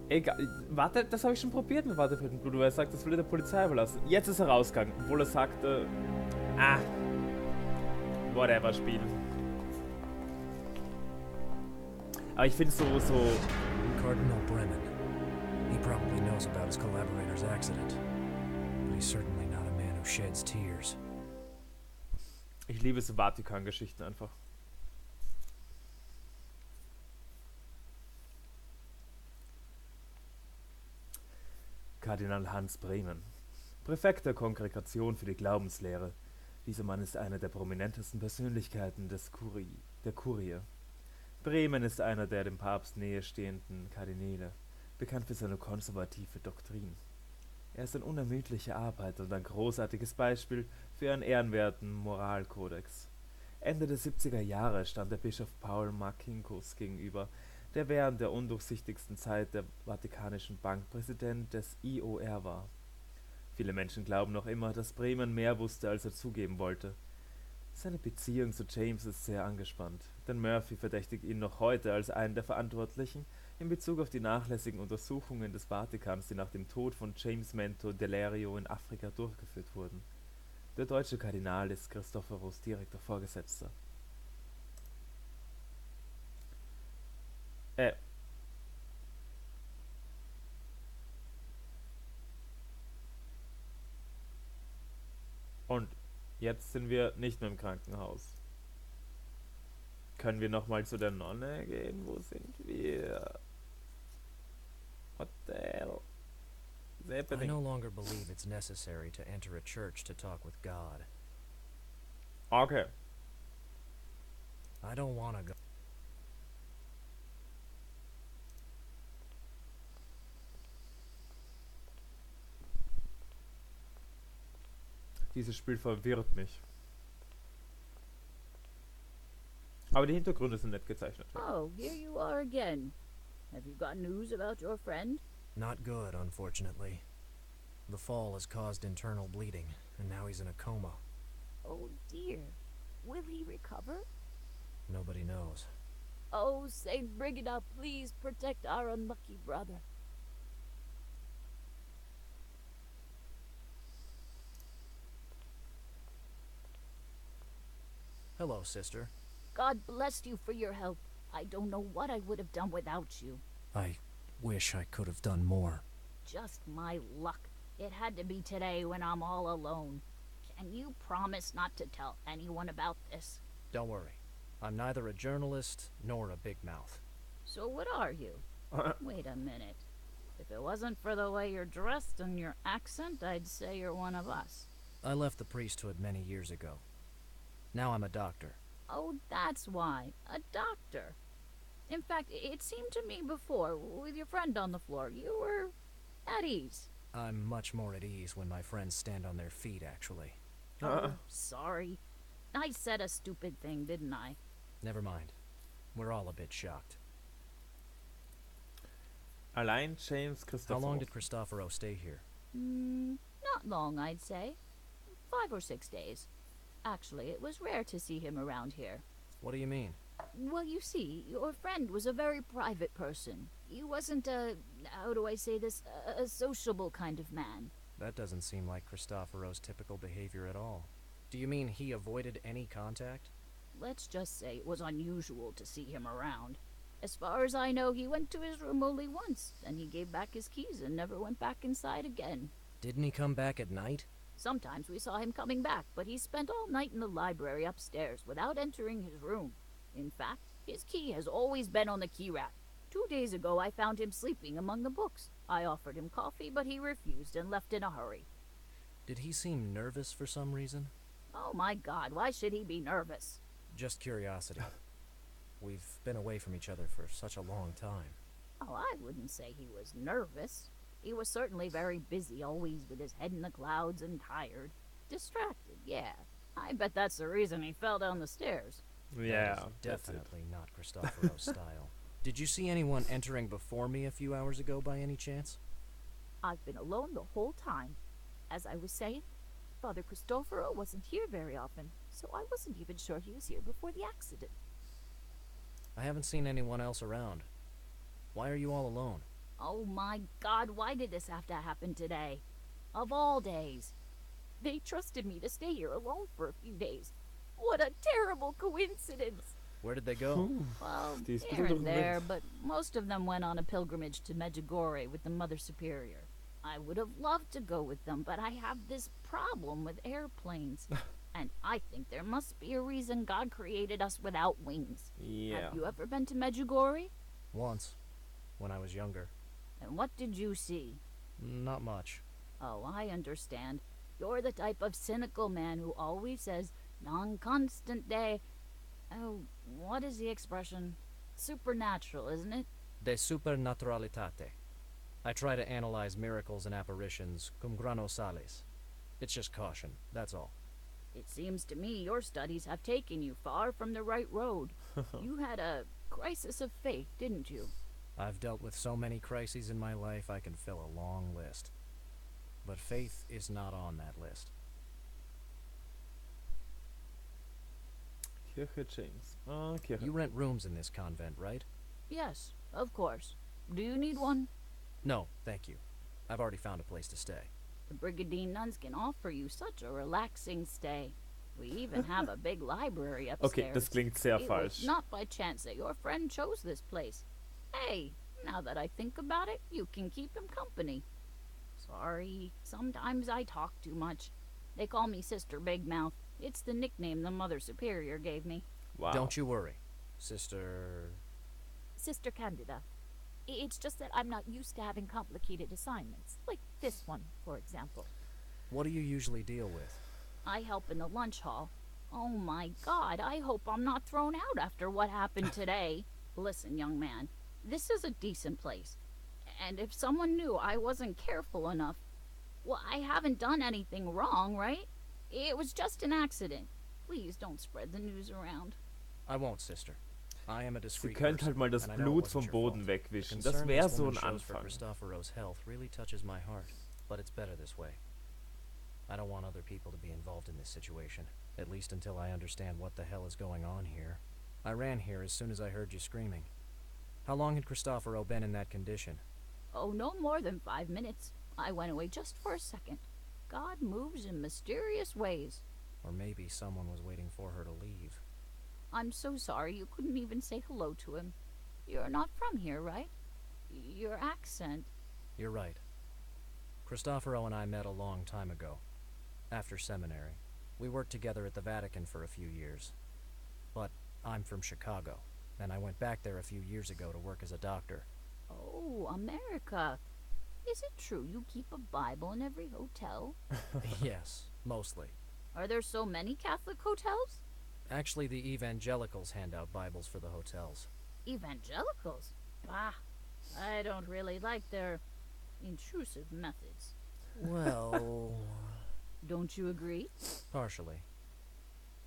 A: Egal. Warte, das habe ich schon probiert mit Wartefeld Blut, weil er sagt, das will er der Polizei überlassen. Jetzt ist er rausgegangen, obwohl er sagte... Whatever, Spiel. Aber ich finde so...
B: Cardinal Brennan. He probably knows about his collaborator's accident. But he's certainly not a man who sheds tears.
A: Ich liebe so Vatikan-Geschichten einfach. Kardinal Hans Bremen, Präfekt der Kongregation für die Glaubenslehre. Dieser Mann ist einer der prominentesten Persönlichkeiten der Kurie. Bremen ist einer der dem Papst nähestehenden Kardinäle, bekannt für seine konservative Doktrin. Er ist ein unermüdlicher Arbeiter und ein großartiges Beispiel für einen ehrenwerten Moralkodex. Ende der 70er Jahre stand der Bischof Paul Marcinkus gegenüber, der während der undurchsichtigsten Zeit der Vatikanischen Bank Präsident des IOR war. Viele Menschen glauben noch immer, dass Bremen mehr wusste, als er zugeben wollte. Seine Beziehung zu James ist sehr angespannt, denn Murphy verdächtigt ihn noch heute als einen der Verantwortlichen in Bezug auf die nachlässigen Untersuchungen des Vatikans, die nach dem Tod von James Mento Delerio in Afrika durchgeführt wurden. Der deutsche Kardinal ist Christoforos direkter Vorgesetzter. Und jetzt sind wir nicht mehr im Krankenhaus. Können wir nochmal zu der Nonne gehen? Wo sind wir? Hotel. Sehr
B: I
A: bedingt.
B: no longer believe it's necessary to enter a church to talk with God.
A: Okay.
B: I don't want to go.
A: Dieses Spiel verwirrt mich. Aber die Hintergründe sind nett gezeichnet.
G: Oh, here you are again. Have you got news about your friend?
B: Not good, unfortunately. The fall has caused internal bleeding, and now he's in a coma.
G: Oh dear. Will he recover?
B: Nobody knows.
G: Oh, Saint Brigida, please protect our unlucky brother.
B: Hello, sister.
G: God bless you for your help. I don't know what I would have done without you.
B: I wish I could have done more.
G: Just my luck. It had to be today when I'm all alone. Can you promise not to tell anyone about this?
B: Don't worry. I'm neither a journalist nor a big mouth.
G: So what are you? Wait a minute. If it wasn't for the way you're dressed and your accent, I'd say you're one of us.
B: I left the priesthood many years ago. Now I'm a doctor.
G: Oh, that's why. A doctor. In fact, it seemed to me before, with your friend on the floor, you were at ease.
B: I'm much more at ease when my friends stand on their feet, actually.
G: Oh, sorry. I said a stupid thing, didn't I?
B: Never mind. We're all a bit shocked.
A: Allein James
B: How long
A: Christopher.
B: did Cristoforo stay here?
G: Not long, I'd say. 5 or 6 days. Actually, it was rare to see him around here.
B: What do you mean?
G: Well, you see, your friend was a very private person. He wasn't how do I say this, a sociable kind of man.
B: That doesn't seem like Cristoforo's typical behavior at all. Do you mean he avoided any contact?
G: Let's just say it was unusual to see him around. As far as I know, he went to his room only once, then he gave back his keys and never went back inside again.
B: Didn't he come back at night?
G: Sometimes we saw him coming back, but he spent all night in the library upstairs without entering his room. In fact, his key has always been on the key rack. 2 days ago, I found him sleeping among the books. I offered him coffee, but he refused and left in a hurry.
B: Did he seem nervous for some reason?
G: Oh my God, why should he be nervous?
B: Just curiosity. We've been away from each other for such a long time.
G: Oh, I wouldn't say he was nervous. He was certainly very busy, always with his head in the clouds and tired. Distracted, yeah. I bet that's the reason he fell down the stairs.
A: Yeah,
B: That is
A: that's it.
B: definitely not Cristoforo's style. Did you see anyone entering before me a few hours ago by any chance?
G: I've been alone the whole time. As I was saying, Father Cristoforo wasn't here very often, so I wasn't even sure he was here before the accident.
B: I haven't seen anyone else around. Why are you all alone?
G: Oh my God, why did this have to happen today? Of all days. They trusted me to stay here alone for a few days. What a terrible coincidence!
B: Where did they go?
G: Well,
A: Die ist
G: here
A: bestimmt
G: and there,
A: verrückt.
G: but most of them went on a pilgrimage to Medjugorje with the Mother Superior. I would have loved to go with them, but I have this problem with airplanes. And I think there must be a reason God created us without wings.
A: Yeah.
G: Have you ever been to Medjugorje?
B: Once, when I was younger.
G: And what did you see?
B: Not much.
G: Oh, I understand. You're the type of cynical man who always says, non constant day. Oh, what is the expression? Supernatural, isn't it?
B: De supernaturalitate. I try to analyze miracles and apparitions cum grano salis. It's just caution, that's all.
G: It seems to me your studies have taken you far from the right road. You had a crisis of faith, didn't you?
B: I've dealt with so many crises in my life I can fill a long list. But faith is not on that list.
A: Kirche James. Ah, Kirche.
B: You rent rooms in this convent, right?
G: Yes, of course. Do you need one?
B: No, thank you. I've already found a place to stay.
G: The Brigadine nuns can offer you such a relaxing stay. We even have a big library upstairs.
A: Okay, das klingt sehr
G: It
A: falsch.
G: was not by chance that your friend chose this place. Hey, now that I think about it, you can keep him company. Sorry, sometimes I talk too much. They call me Sister Big Mouth. It's the nickname the Mother Superior gave me.
A: Wow.
B: Don't you worry, Sister...
G: Sister Candida. It's just that I'm not used to having complicated assignments, like This one, for example.
B: What do you usually deal with?
G: I help in the lunch hall. Oh my god, I hope I'm not thrown out after what happened today. Listen, young man, this is a decent place. And if someone knew I wasn't careful enough, well, I haven't done anything wrong, right? It was just an accident. Please don't spread the news around.
B: I won't, sister. I am a
A: Sie
B: discreet
A: könnt
B: person,
A: halt mal das
B: and I know it
A: Blut
B: wasn't
A: vom
B: your
A: Boden
B: fault.
A: wegwischen.
B: The
A: Das
B: concern
A: wäre
B: this
A: so
B: woman
A: ein
B: shows for
A: Anfang.
B: Cristoforo's health really touches my heart, but it's better this way. I don't want other people to be involved in this situation, at least until I understand what the hell is going on here. I ran here as soon as I heard you screaming. How long had Cristoforo been in that condition?
G: Oh, no more than 5 minutes. I went away just for a second. God moves in mysterious ways.
B: Or maybe someone was waiting for her to leave.
G: I'm so sorry you couldn't even say hello to him. You're not from here, right? Your accent.
B: You're right. Cristoforo and I met a long time ago, after seminary. We worked together at the Vatikan for a few years. But I'm from Chicago, and I went back there a few years ago to work as a doctor.
G: Oh, America. Is it true you keep a Bible in every hotel?
B: Yes, mostly.
G: Are there so many Catholic hotels?
B: Actually, the evangelicals hand out Bibles for the hotels.
G: Evangelicals? Bah, I don't really like their intrusive methods.
B: Well,
G: Don't you agree?
B: partially.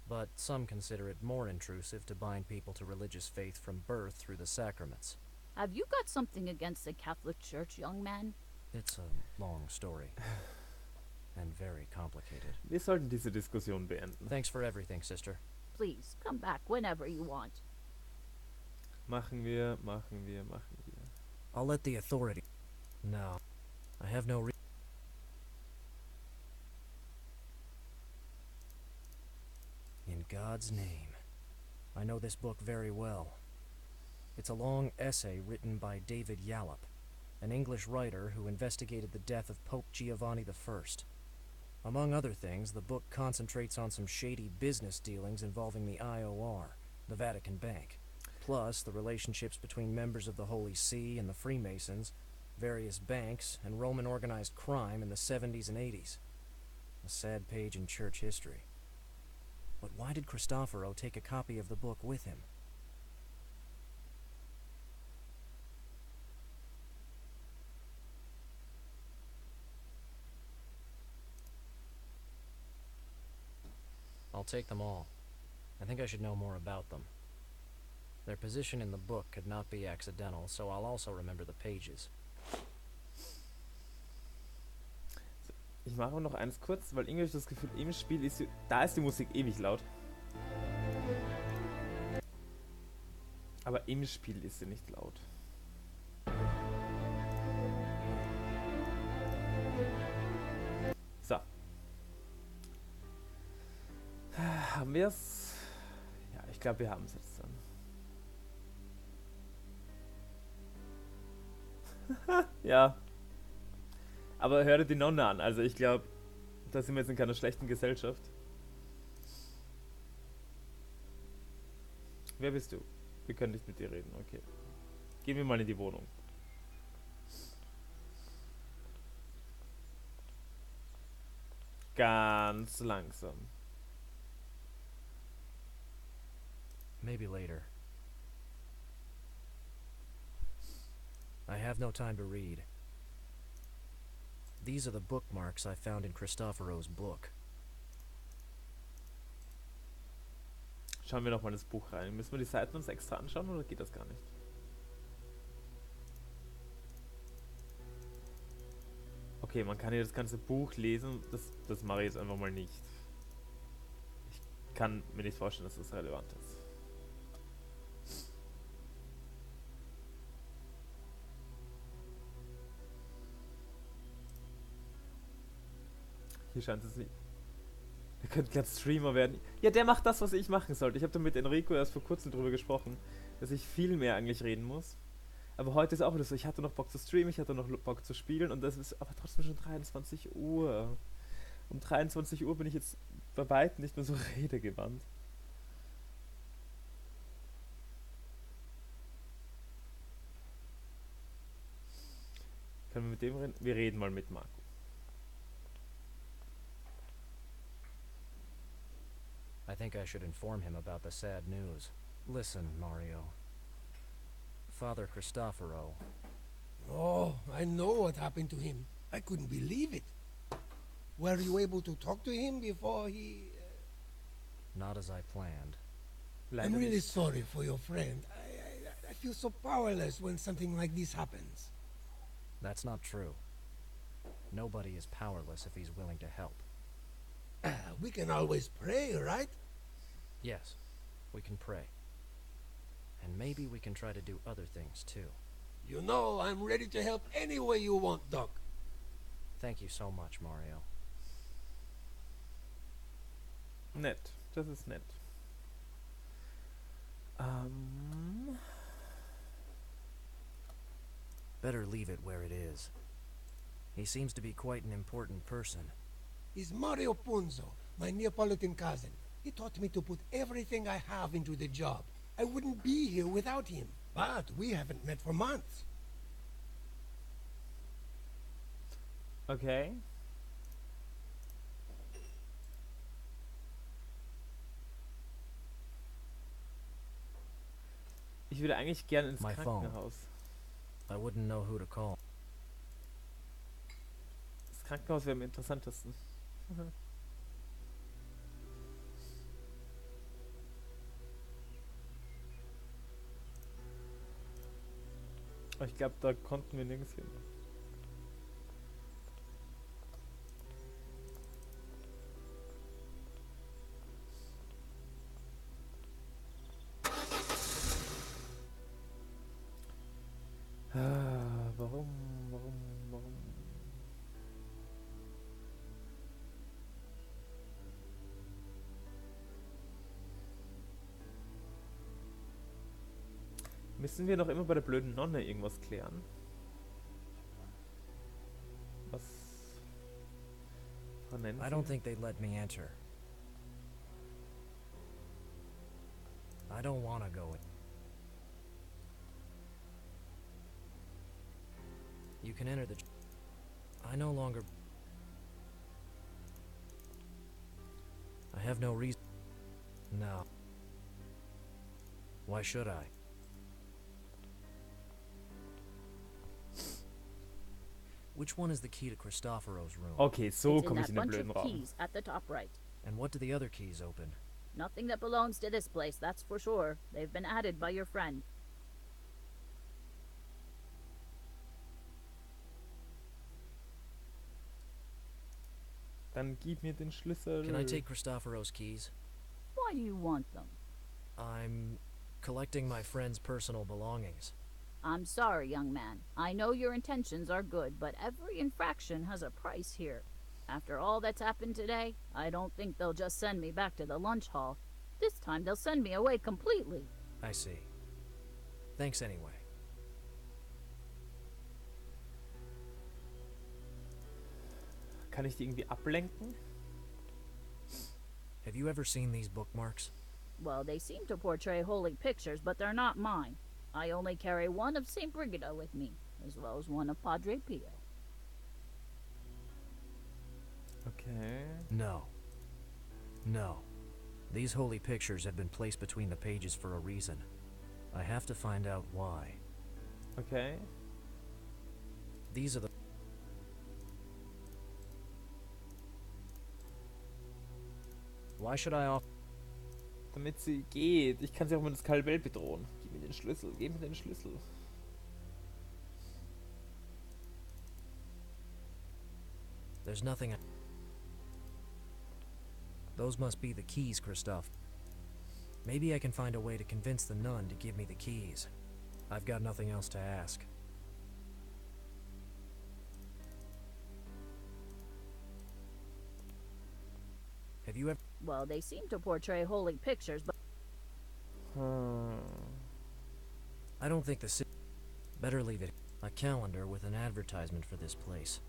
B: But some consider it more intrusive to bind people to religious faith from birth through the sacraments.
G: Have you got something against the Catholic Church, young man?
B: It's a long story. And very complicated.
A: Wir sollten diese Diskussion beenden.
B: Thanks for everything, sister.
G: Please, come back whenever you want.
A: Machen wir, machen wir, machen wir.
B: I'll let the authority... No. I have no In God's name. I know this book very well. It's a long essay written by David Yallop, an English writer who investigated the death of Pope Giovanni I. Among other things, the book concentrates on some shady business dealings involving the IOR, the Vatican Bank, plus the relationships between members of the Holy See and the Freemasons, various banks, and Roman organized crime in the 70s and 80s. A sad page in church history. But why did Cristoforo take a copy of the book with him? I'll take them all. I think I should know more about them. Their position in the book could not be accidental, so I'll also remember the pages.
A: Ich mache noch eins kurz, weil irgendwie habe ich das Gefühl, im Spiel ist da ist die Musik ewig laut. Aber im Spiel ist sie nicht laut. So. Haben wir es? Ja, ich glaube, wir haben es jetzt dann. Ja. Aber hör dir die Nonne an. Also ich glaube, da sind wir jetzt in keiner schlechten Gesellschaft. Wer bist du? Wir können nicht mit dir reden, okay. Gehen wir mal in die Wohnung. Ganz langsam.
B: Maybe later. I have no time to read. These are the bookmarks I found in Cristoforo's book.
A: Schauen wir nochmal ins Buch rein. Müssen wir die Seiten uns extra anschauen oder geht das gar nicht? Okay, man kann hier das ganze Buch lesen. Das mache ich jetzt einfach mal nicht. Ich kann mir nicht vorstellen, dass das relevant ist. Hier scheint es nicht. Wir könnten gerade Streamer werden. Ja, der macht das, was ich machen sollte. Ich habe da mit Enrico erst vor kurzem drüber gesprochen, dass ich viel mehr eigentlich reden muss. Aber heute ist auch wieder so, ich hatte noch Bock zu streamen, ich hatte noch Bock zu spielen und das ist aber trotzdem schon 23 Uhr. Um 23 Uhr bin ich jetzt bei weitem nicht mehr so redegewandt. Können wir mit dem reden? Wir reden mal mit Marco.
B: I think I should inform him about the sad news. Listen, Mario. Father Cristoforo.
D: Oh, I know what happened to him. I couldn't believe it. Were you able to talk to him before he...
B: Not as I planned.
D: I'm
A: Leider
D: really
A: nicht.
D: sorry for your friend. I feel so powerless when something like this happens.
B: That's not true. Nobody is powerless if he's willing to help.
D: We can always pray, right?
B: Yes, we can pray. And maybe we can try to do other things too.
D: You know, I'm ready to help any way you want, Doc.
B: Thank you so much, Mario.
A: Nett. Das ist nett.
B: Better leave it where it is. He seems to be quite an important person.
D: He's Mario Punzo, my Neapolitan cousin. He taught me to put everything I have into the job. I wouldn't be here without him, but we haven't met for months.
A: Okay. Ich würde eigentlich gerne ins
B: My phone.
A: Krankenhaus.
B: I wouldn't know who to call.
A: Das Krankenhaus wäre am interessantesten. Aber ich glaube, da konnten wir nirgends hin. Warum? Müssen wir noch immer bei der blöden Nonne irgendwas klären? Was? Frau Nancy?
B: I don't think they'd let me enter. I don't want to go in. You can enter the... I no longer... I have no reason... No. Why should I? Which one is the key to Cristoforo's room?
A: Okay, so
G: It's in
A: komme ich
G: that
A: in den
G: bunch
A: blöden
G: of
A: Raum.
G: keys at the top right.
B: And what do the other keys open?
G: Nothing that belongs to this place, that's for sure. They've been added by your friend.
A: Dann gib mir den Schlüssel.
B: Can I take Cristoforo's keys?
G: Why do you want them?
B: I'm collecting my friend's personal belongings.
G: I'm sorry, young man. I know your intentions are good, but every infraction has a price here. After all that's happened today, I don't think they'll just send me back to the lunch hall. This time they'll send me away completely.
B: I see. Thanks anyway.
A: Kann ich die irgendwie ablenken?
B: Have you ever seen these bookmarks?
G: Well, they seem to portray holy pictures, but they're not mine. I only carry one of St. Brigida with me, as well as one of Padre Pio.
A: Okay.
B: No. No. These holy pictures have been placed between the pages for a reason. I have to find out why.
A: Okay.
B: These are the... Why should I off...
A: Damit sie geht. Ich kann sie auch mit dem Skalpell bedrohen. Gib mir den Schlüssel. Gib mir den Schlüssel.
B: There's nothing... Those must be the keys, Christoph. Maybe I can find a way to convince the nun to give me the keys. I've got nothing else to ask. Have you ever...
G: Well, they seem to portray holy pictures, but
B: I don't think the better leave it. A calendar with an advertisement for this place.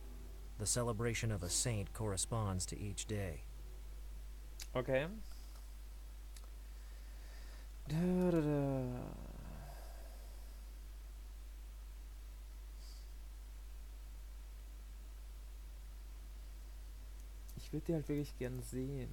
B: The celebration of a saint corresponds to each day.
A: Okay. Da, da, da. Ich würde die halt wirklich gern sehen.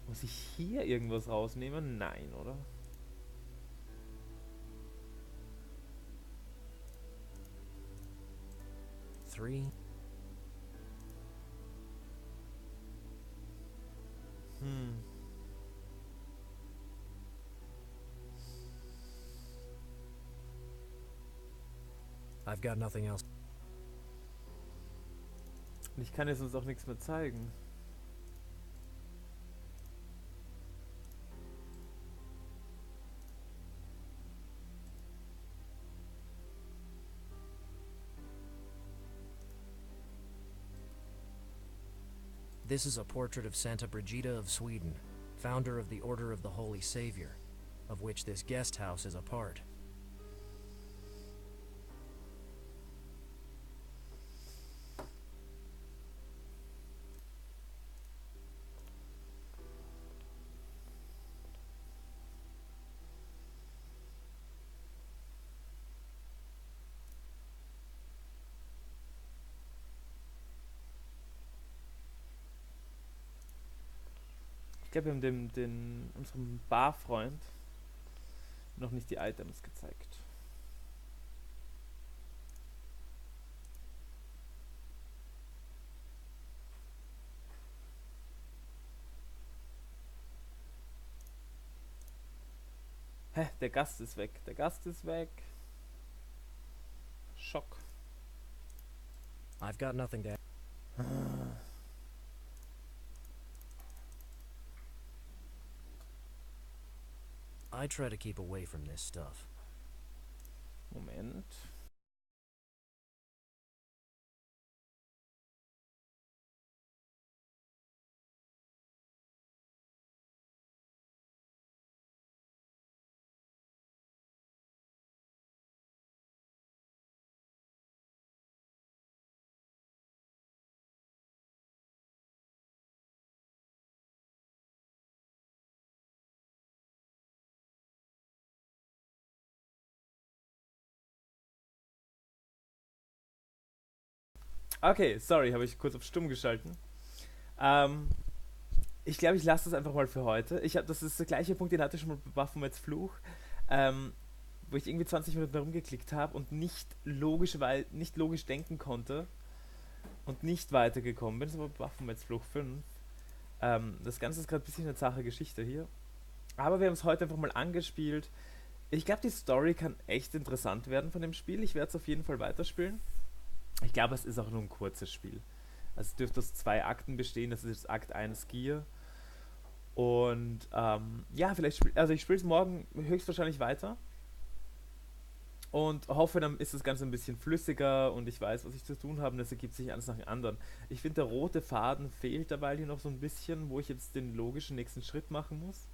A: Muss ich hier irgendwas rausnehmen? Nein, oder?
B: Three. I've got nothing else.
A: Und ich kann jetzt uns auch nichts mehr zeigen.
B: This is a portrait of Santa Brigida of Sweden, founder of the Order of the Holy Savior, of which this guest house is a part.
A: Ich glaube, wir haben unserem Barfreund noch nicht die Items gezeigt. Hä, der Gast ist weg. Der Gast ist weg. Schock.
B: I've got nothing to add. I try to keep away from this stuff.
A: Moment. Okay, sorry, habe ich kurz auf stumm geschalten. Ich glaube, ich lasse das einfach mal für heute. Das ist der gleiche Punkt, den hatte ich schon mal bei Baphomets Fluch, wo ich irgendwie 20 Minuten herumgeklickt habe und nicht logisch denken konnte und nicht weitergekommen bin. Das war bei Baphomets Fluch 5. Das Ganze ist gerade ein bisschen eine zache Geschichte hier. Aber wir haben es heute einfach mal angespielt. Ich glaube, die Story kann echt interessant werden von dem Spiel. Ich werde es auf jeden Fall weiterspielen. Ich glaube, es ist auch nur ein kurzes Spiel. Also es dürfte aus 2 Akten bestehen. Das ist jetzt Akt 1 Gier. Und ja, ich spiele es morgen höchstwahrscheinlich weiter. Und hoffe, dann ist das Ganze ein bisschen flüssiger und ich weiß, was ich zu tun habe. Und das ergibt sich eines nach dem anderen. Ich finde, der rote Faden fehlt dabei hier noch so ein bisschen, wo ich jetzt den logischen nächsten Schritt machen muss.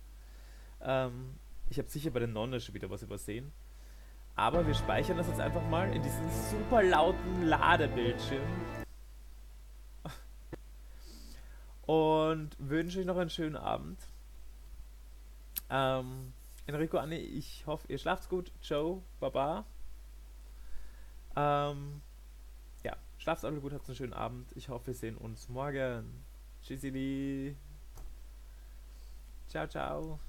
A: Ich habe sicher bei den Nonnen schon wieder was übersehen. Aber wir speichern das jetzt einfach mal in diesen super lauten Ladebildschirm. Und wünsche euch noch einen schönen Abend. Enrico, Anni, ich hoffe, ihr schlaft gut. Joe, Baba. Ja, schlaft alle gut, habt einen schönen Abend. Ich hoffe, wir sehen uns morgen. Tschüssili. Ciao, ciao.